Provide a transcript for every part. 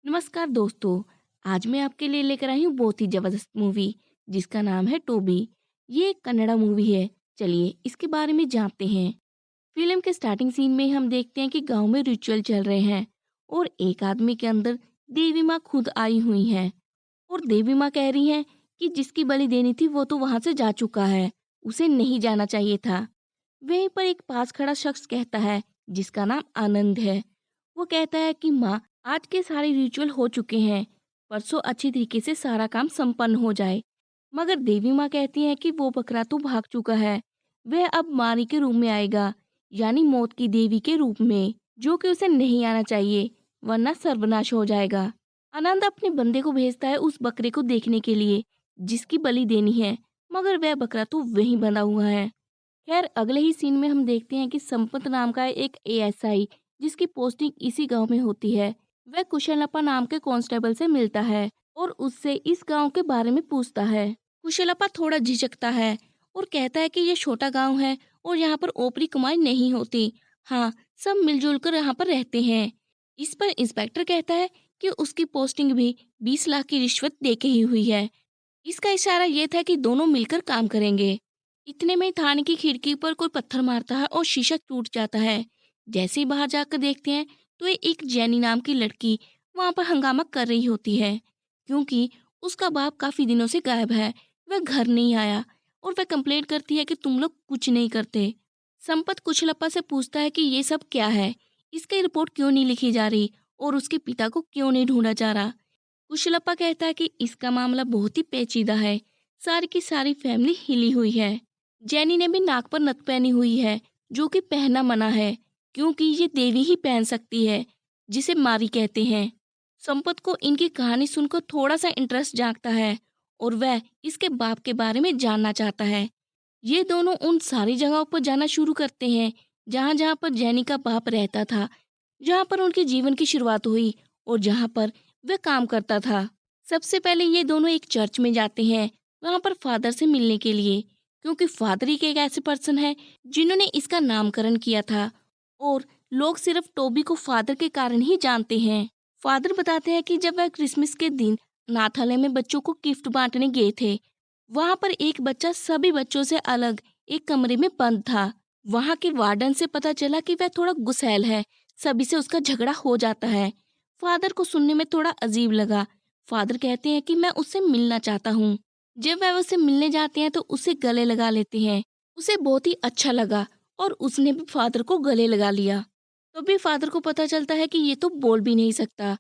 नमस्कार दोस्तों। आज मैं आपके लिए लेकर आई हूँ बहुत ही ज़बरदस्त मूवी जिसका नाम है टोबी। ये एक कन्नड़ा मूवी है। चलिए इसके बारे में जानते हैं। फिल्म के स्टार्टिंग सीन में हम देखते हैं कि गांव में रिचुअल चल रहे हैं और एक आदमी के अंदर देवी माँ खुद आई हुई हैं और देवी माँ कह रही हैं कि जिसकी बलि देनी थी वो तो वहां से जा चुका है, उसे नहीं जाना चाहिए था। वहीं पर एक पास खड़ा शख्स कहता है जिसका नाम आनंद है। वो कहता है कि माँ, आज के सारे रिचुअल हो चुके हैं, परसों अच्छी तरीके से सारा काम संपन्न हो जाए। मगर देवी माँ कहती है कि वो बकरा तो भाग चुका है, वह अब मारी के रूप में आएगा, यानी मौत की देवी के रूप में, जो कि उसे नहीं आना चाहिए, वरना सर्वनाश हो जाएगा। आनंद अपने बंदे को भेजता है उस बकरे को देखने के लिए जिसकी बलि देनी है, मगर वह बकरा तो वहीं बंधा हुआ है। खैर अगले ही सीन में हम देखते हैं कि संपत नाम का एक एएसआई, जिसकी पोस्टिंग इसी गांव में होती है, वह कुशलप्पा नाम के कांस्टेबल से मिलता है और उससे इस गांव के बारे में पूछता है। कुशलप्पा थोड़ा झिझकता है और कहता है कि यह छोटा गांव है और यहाँ पर ओपरी कमाई नहीं होती। हाँ, सब मिलजुल कर यहाँ पर रहते हैं। इस पर इंस्पेक्टर कहता है कि उसकी पोस्टिंग भी 20 लाख की रिश्वत दे के ही हुई है। इसका इशारा ये था कि दोनों मिलकर काम करेंगे। इतने में थाने की खिड़की पर कोई पत्थर मारता है और शीशा टूट जाता है। जैसे ही बाहर जाकर देखते हैं तो ये एक जैनी नाम की लड़की वहां पर हंगामा कर रही होती है, क्योंकि उसका बाप काफी दिनों से गायब है। वह घर नहीं आया और वह कंप्लेंट करती है कि तुम लोग कुछ नहीं करते। संपत कुशलप्पा से पूछता है कि ये सब क्या है, इसकी रिपोर्ट क्यों नहीं लिखी जा रही और उसके पिता को क्यों नहीं ढूंढा जा रहा। कुशलप्पा कहता है कि इसका मामला बहुत ही पेचीदा है, सारी की सारी फैमिली हिली हुई है। जैनी ने भी नाक पर नथ पहनी हुई है, जो कि पहनना मना है, क्योंकि ये देवी ही पहन सकती है, जिसे मारी कहते हैं। संपत को इनकी कहानी सुनकर थोड़ा सा इंटरेस्ट जागता है और वह इसके बाप के बारे में जानना चाहता है। ये दोनों उन सारी जगहों पर जाना शुरू करते हैं जहाँ जहाँ पर जैनी का बाप रहता था, जहाँ पर उनके जीवन की शुरुआत हुई और जहाँ पर वह काम करता था। सबसे पहले ये दोनों एक चर्च में जाते हैं, वहाँ पर फादर से मिलने के लिए, क्योंकि फादर ही एक ऐसे पर्सन है जिन्होंने इसका नामकरण किया था और लोग सिर्फ टोबी को फादर के कारण ही जानते हैं। फादर बताते हैं कि जब वह क्रिसमस के दिन अनाथालय में बच्चों को गिफ्ट बांटने गए थे, वहाँ पर एक बच्चा सभी बच्चों से अलग एक कमरे में बंद था। वहाँ के वार्डन से पता चला कि वह थोड़ा गुस्सैल है, सभी से उसका झगड़ा हो जाता है। फादर को सुनने में थोड़ा अजीब लगा। फादर कहते हैं कि मैं उससे मिलना चाहता हूँ। जब वह उससे मिलने जाते हैं तो उसे गले लगा लेते हैं। उसे बहुत ही अच्छा लगा और उसने भी फादर को गले लगा लिया। तभी फादर को पता चलता है कि ये तो बोल भी नहीं सकता।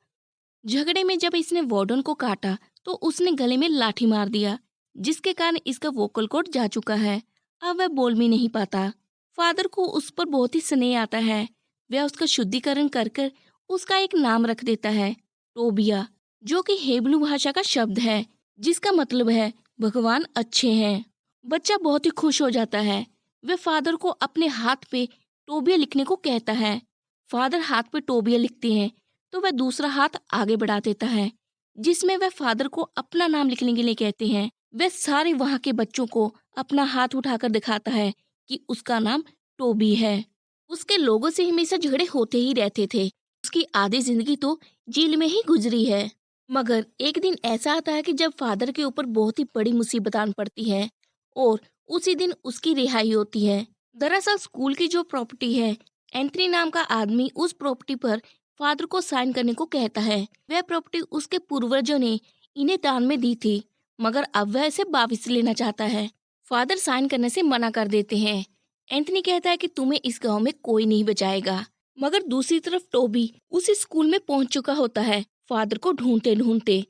झगड़े में जब इसने वार्डन को काटा तो उसने गले में लाठी मार दिया, जिसके कारण इसका वोकल कॉर्ड जा चुका है। अब वह बोल भी नहीं पाता। फादर को उस पर बहुत ही स्नेह आता है। वह उसका शुद्धिकरण कर कर उसका एक नाम रख देता है, टोबिया, जो कि हेब्रू भाषा का शब्द है, जिसका मतलब है भगवान अच्छे हैं। बच्चा बहुत ही खुश हो जाता है। वह फादर को अपने हाथ पे टोबिया लिखने को कहता है। फादर हाथ पे टोबिया लिखते हैं तो वह दूसरा हाथ आगे बढ़ा देता है, जिसमें वह फादर को अपना नाम लिखने के लिए कहते हैं। वह सारे वहाँ के बच्चों को अपना हाथ उठाकर दिखाता है कि उसका नाम टोबी है। उसके लोगों से हमेशा झगड़े होते ही रहते थे। उसकी आधी जिंदगी तो जेल में ही गुजरी है। मगर एक दिन ऐसा आता है कि जब फादर के ऊपर बहुत ही बड़ी मुसीबत आन पड़ती है और उसी दिन उसकी रिहाई होती है। दरअसल स्कूल की जो प्रॉपर्टी है, एंथनी नाम का आदमी उस प्रॉपर्टी पर फादर को साइन करने को कहता है। वह प्रॉपर्टी उसके पूर्वजों ने इन्हें दान में दी थी, मगर अब वह इसे वापस लेना चाहता है। फादर साइन करने से मना कर देते हैं। एंथनी कहता है कि तुम्हें इस गांव में कोई नहीं बचाएगा। मगर दूसरी तरफ टोबी उसी स्कूल में पहुंच चुका होता है, फादर को ढूंढते ढूंढते।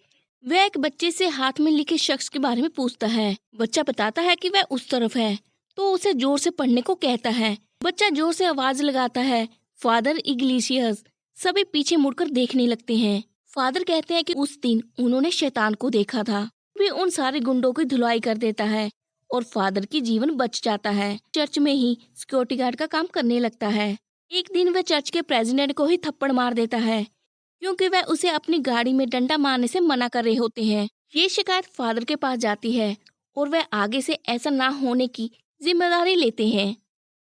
वह एक बच्चे से हाथ में लिखे शख्स के बारे में पूछता है। बच्चा बताता है कि वह उस तरफ है, तो उसे जोर से पढ़ने को कहता है। बच्चा जोर से आवाज लगाता है, फादर इग्लिशियस। सभी पीछे मुड़कर देखने लगते हैं। फादर कहते हैं कि उस दिन उन्होंने शैतान को देखा था। भी उन सारे गुंडों की धुलाई कर देता है और फादर की जीवन बच जाता है। चर्च में ही सिक्योरिटी गार्ड का काम करने लगता है। एक दिन वह चर्च के प्रेसिडेंट को ही थप्पड़ मार देता है, क्योंकि वह उसे अपनी गाड़ी में डंडा मारने से मना कर रहे होते हैं। ये शिकायत फादर के पास जाती है और वह आगे से ऐसा ना होने की जिम्मेदारी लेते हैं।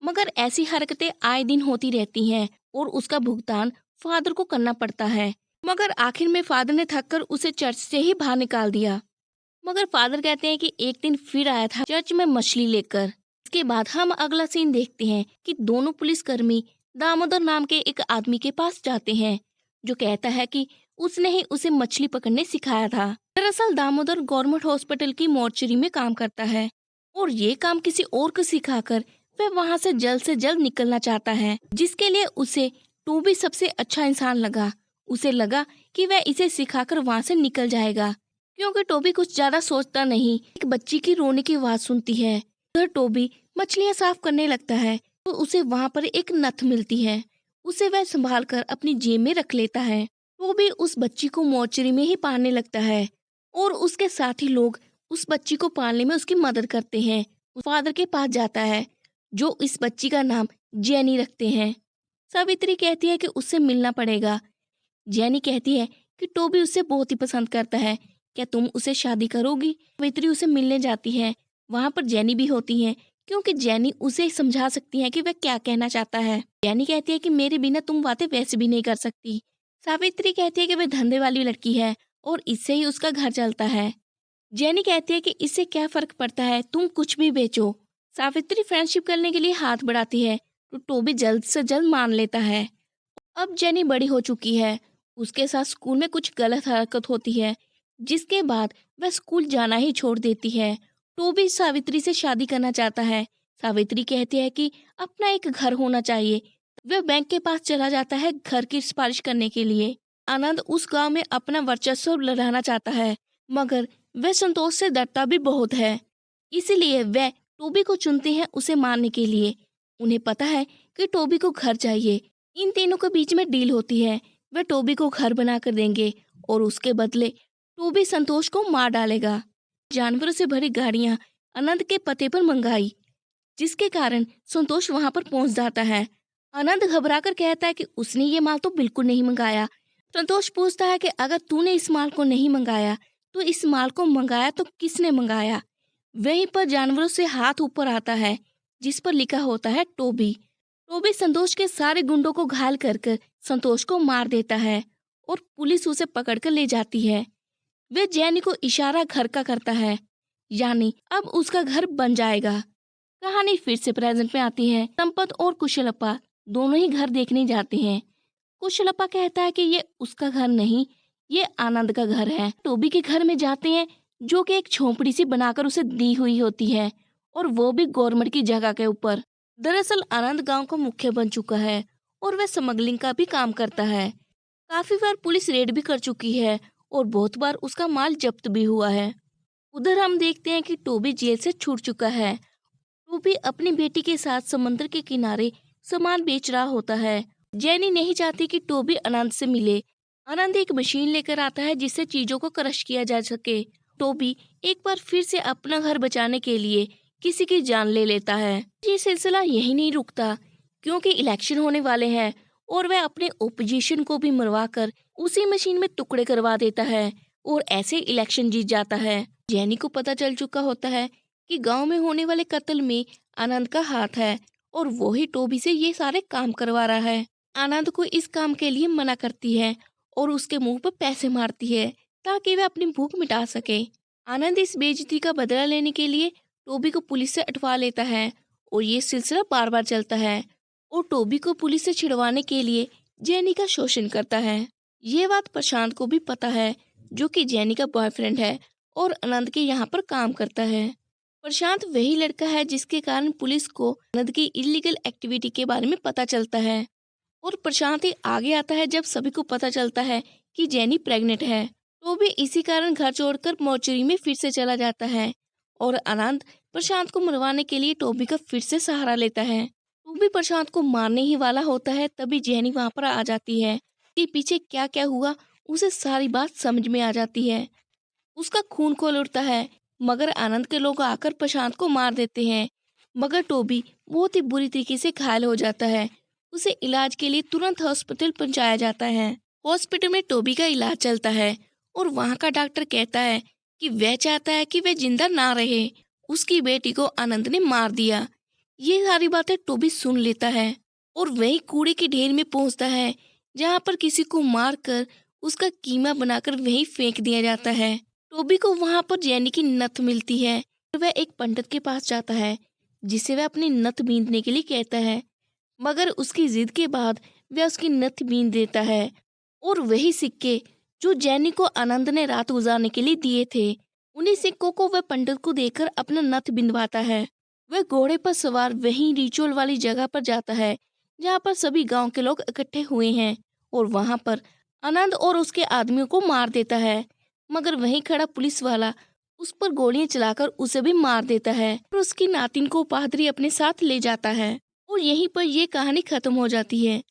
मगर ऐसी हरकतें आए दिन होती रहती हैं और उसका भुगतान फादर को करना पड़ता है। मगर आखिर में फादर ने थक कर उसे चर्च से ही बाहर निकाल दिया। मगर फादर कहते हैं कि एक दिन फिर आया था चर्च में मछली लेकर। इसके बाद हम अगला सीन देखते हैं कि दोनों पुलिसकर्मी दामोदर नाम के एक आदमी के पास जाते हैं, जो कहता है कि उसने ही उसे मछली पकड़ने सिखाया था। दरअसल दामोदर गवर्नमेंट हॉस्पिटल की मॉर्चरी में काम करता है और ये काम किसी और को सिखाकर वह वहां से जल्द निकलना चाहता है, जिसके लिए उसे टोबी सबसे अच्छा इंसान लगा। उसे लगा कि वह इसे सिखाकर वहां से निकल जाएगा, क्योंकि टोबी कुछ ज्यादा सोचता नहीं। एक बच्ची की रोने की आवाज सुनती है। उधर टोबी मछलियां साफ करने लगता है तो उसे वहां पर एक नथ मिलती है। उसे वह संभाल कर अपनी जेब में रख लेता है। टोबी उस बच्ची को मोर्चरी में ही पालने लगता है और उसके साथी लोग उस बच्ची को पालने में उसकी मदद करते हैं। उस फादर के पास जाता है, जो इस बच्ची का नाम जेनी रखते हैं। सावित्री कहती है कि उससे मिलना पड़ेगा। जेनी कहती है कि टोबी उसे बहुत ही पसंद करता है, क्या तुम उसे शादी करोगी? सावित्री उसे मिलने जाती है। वहां पर जेनी भी होती है, क्योंकि जेनी उसे समझा सकती है कि वह क्या कहना चाहता है। जेनी कहती है कि मेरे बिना तुम बातें वैसे भी नहीं कर सकती। सावित्री कहती है कि वह धंधे वाली लड़की है और इससे ही उसका घर चलता है। जेनी कहती है कि इससे क्या फर्क पड़ता है, तुम कुछ भी बेचो। सावित्री फ्रेंडशिप करने के लिए हाथ बढ़ाती है तो टोबी जल्द से जल्द मान लेता है। अब जेनी बड़ी हो चुकी है। उसके साथ स्कूल में कुछ गलत हरकत होती है, जिसके बाद वह स्कूल जाना ही छोड़ देती है। टोबी सावित्री से शादी करना चाहता है। सावित्री कहती है कि अपना एक घर होना चाहिए। वह बैंक के पास चला जाता है घर की सिफारिश करने के लिए। आनंद उस गांव में अपना वर्चस्व लहराना चाहता है, मगर वह संतोष से डरता भी बहुत है। इसीलिए वह टोबी को चुनते हैं उसे मारने के लिए। उन्हें पता है कि टोबी को घर चाहिए। इन तीनों के बीच में डील होती है। वे टोबी को घर बना कर देंगे और उसके बदले टोबी संतोष को मार डालेगा। जानवरों से भरी गाड़ियां आनंद के पते पर मंगाई, जिसके कारण संतोष वहां पर पहुंच जाता है। आनंद घबराकर कहता है कि उसने ये माल तो बिल्कुल नहीं मंगाया। संतोष पूछता है कि अगर तूने इस माल को नहीं मंगाया तो इस माल को मंगाया तो किसने मंगाया? वहीं पर जानवरों से हाथ ऊपर आता है, जिस पर लिखा होता है टोबी। टोबी संतोष के सारे गुंडों को घायल कर संतोष को मार देता है और पुलिस उसे पकड़कर ले जाती है। वे जैनी को इशारा घर का करता है, यानी अब उसका घर बन जाएगा। कहानी फिर से प्रेजेंट में आती है। संपत और कुशलप्पा दोनों ही घर देखने जाते हैं। कुशलप्पा कहता है कि ये उसका घर नहीं, ये आनंद का घर है। टोबी के घर में जाते हैं, जो कि एक झोपड़ी सी बनाकर उसे दी हुई होती है, और वो भी गवर्नमेंट की जगह के ऊपर। दरअसल आनंद गांव का मुखिया बन चुका है और वह स्मगलिंग का भी काम करता है। काफी बार पुलिस रेड भी कर चुकी है और बहुत बार उसका माल जब्त भी हुआ है। उधर हम देखते हैं कि टोबी जेल से छूट चुका है। टोबी अपनी बेटी के साथ समुद्र के किनारे सामान बेच रहा होता है। जेनी नहीं चाहती कि टोबी आनंद से मिले। आनंद एक मशीन लेकर आता है जिससे चीजों को क्रश किया जा सके। टोबी एक बार फिर से अपना घर बचाने के लिए किसी की जान ले लेता है। ये सिलसिला यही नहीं रुकता, क्योंकि इलेक्शन होने वाले हैं और वह अपने ओपोजिशन को भी मरवा कर उसी मशीन में टुकड़े करवा देता है और ऐसे इलेक्शन जीत जाता है। जेनी को पता चल चुका होता है कि गांव में होने वाले कत्ल में आनंद का हाथ है और वो ही टोबी से ये सारे काम करवा रहा है। आनंद को इस काम के लिए मना करती है और उसके मुंह पर पैसे मारती है ताकि वह अपनी भूख मिटा सके। आनंद इस बेइज्जती का बदला लेने के लिए टोबी को पुलिस से अटवा लेता है और ये सिलसिला बार बार चलता है और टोबी को पुलिस से छिड़वाने के लिए जेनी का शोषण करता है। ये बात प्रशांत को भी पता है, जो कि जेनी का बॉयफ्रेंड है और आनंद के यहाँ पर काम करता है। प्रशांत वही लड़का है जिसके कारण पुलिस को आनंद की इलीगल एक्टिविटी के बारे में पता चलता है और प्रशांत ही आगे आता है जब सभी को पता चलता है कि जेनी प्रेग्नेंट है। टोबी इसी कारण घर छोड़कर मॉर्चरी में फिर से चला जाता है और आनंद प्रशांत को मरवाने के लिए टोबी का फिर से सहारा लेता है। टोबी प्रशांत को मारने ही वाला होता है, तभी जेनी वहां पर आ जाती है। कि पीछे क्या क्या हुआ उसे सारी बात समझ में आ जाती है। उसका खून खौल उठता है, मगर आनंद के लोग आकर प्रशांत को मार देते हैं। मगर टोबी बहुत ही बुरी तरीके से घायल हो जाता है। उसे इलाज के लिए तुरंत हॉस्पिटल पहुंचाया जाता है। हॉस्पिटल में टोबी का इलाज चलता है और वहां का डॉक्टर कहता है कि वह चाहता है कि वह जिंदा ना रहे, उसकी बेटी को आनंद ने मार दिया। ये सारी बातें टोबी सुन लेता है और वही कूड़े के ढेर में पहुंचता है, जहां पर किसी को मारकर उसका कीमा बनाकर वहीं फेंक दिया जाता है। टोबी को वहां पर जैनी की नथ मिलती है और वह एक पंडित के पास जाता है जिसे वह अपनी नथ बींधने के लिए कहता है, मगर उसकी जिद के बाद वह उसकी नथ बींध देता है और वही सिक्के जो जैनी को आनंद ने रात गुजारने के लिए दिए थे, उन्हीं सिक्कों को वह पंडित को देकर अपना नथ बिंदवाता है। वह घोड़े पर सवार वहीं रिचुअल वाली जगह पर जाता है जहाँ पर सभी गांव के लोग इकट्ठे हुए हैं और वहां पर आनंद और उसके आदमियों को मार देता है, मगर वहीं खड़ा पुलिस वाला उस पर गोलियां चलाकर उसे भी मार देता है और उसकी नातिन को पादरी अपने साथ ले जाता है और यहीं पर यह कहानी खत्म हो जाती है।